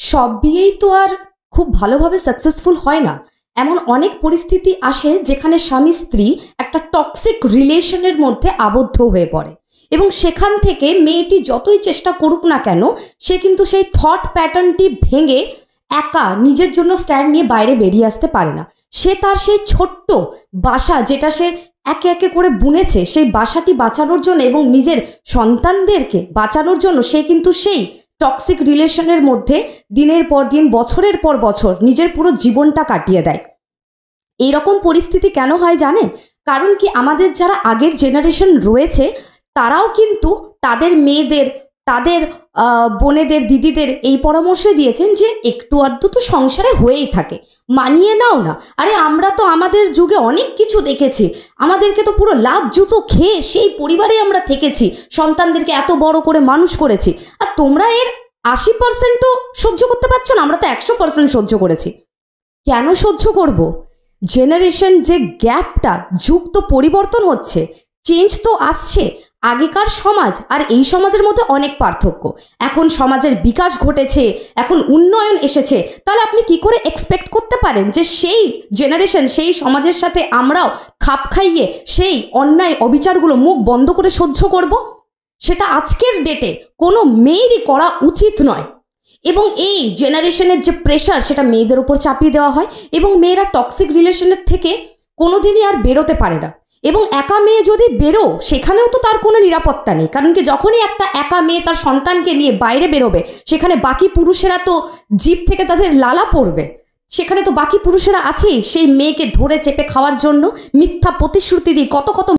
সব বিয়েই তো আর খুব ভালোভাবে সাকসেসফুল হয় না। এমন অনেক পরিস্থিতি আসে যেখানে স্বামী স্ত্রী একটা টক্সিক রিলেশনের মধ্যে আবদ্ধ হয়ে পড়ে এবং সেখান থেকে মেয়েটি যতই চেষ্টা করুক না কেন সে কিন্তু সেই থট প্যাটার্নটি ভেঙে একা নিজের জন্য স্ট্যান্ড নিয়ে বাইরে বেরিয়ে আসতে পারে না। সে তার সেই ছোট্ট বাসা যেটা সে একে একে করে বুনেছে সেই বাসাটি বাঁচানোর জন্য এবং নিজের সন্তানদেরকে বাঁচানোর জন্য সে কিন্তু সেই টক্সিক রিলেশনের মধ্যে দিনের পর দিন বছরের পর বছর নিজের পুরো জীবনটা কাটিয়ে দেয়। এইরকম পরিস্থিতি কেন হয় জানেন? কারণ কি আমাদের যারা আগের জেনারেশন রয়েছে তারাও কিন্তু তাদের মেয়েদের, তাদের বোনেদের, দিদিদের এই পরামর্শ দিয়েছেন যে একটু আধটু তো সংসারে হয়েই থাকে, মানিয়ে নাও না। আরে আমরা তো আমাদের যুগে অনেক কিছু দেখেছি, আমাদেরকে তো পুরো লাত জুতো খেয়ে সেই পরিবারে আমরা থেকেছি, সন্তানদেরকে এত বড় করে মানুষ করেছি, আর তোমরা এর 80%ও সহ্য করতে পারছো না, আমরা তো 100% সহ্য করেছি। কেন সহ্য করব? জেনারেশন যে গ্যাপটা, যুগ তো পরিবর্তন হচ্ছে, চেঞ্জ তো আসছে। আগেকার সমাজ আর এই সমাজের মধ্যে অনেক পার্থক্য। এখন সমাজের বিকাশ ঘটেছে, এখন উন্নয়ন এসেছে, তাহলে আপনি কি করে এক্সপেক্ট করতে পারেন যে সেই জেনারেশন, সেই সমাজের সাথে আমরাও খাপ খাইয়ে সেই অন্যায় অবিচারগুলো মুখ বন্ধ করে সহ্য করব? সেটা আজকের ডেটে কোনো মেয়েরই করা উচিত নয়। এবং এই জেনারেশনের যে প্রেশার সেটা মেয়েদের উপর চাপিয়ে দেওয়া হয় এবং মেয়েরা টক্সিক রিলেশনের থেকে কোনোদিনই আর বেরোতে পারে না। এবং একা মেয়ে যদি বেরো সেখানেও তো তার কোনো নিরাপত্তা নেই, কারণ কি যখনই একটা একা মেয়ে তার সন্তানকে নিয়ে বাইরে বেরোবে সেখানে বাকি পুরুষেরা তো জিভ থেকে তাদের লালা পড়বে, সেখানে তো বাকি পুরুষেরা আছেই সেই মেয়েকে ধরে চেপে খাওয়ার জন্য, মিথ্যা প্রতিশ্রুতি দিয়ে কত কত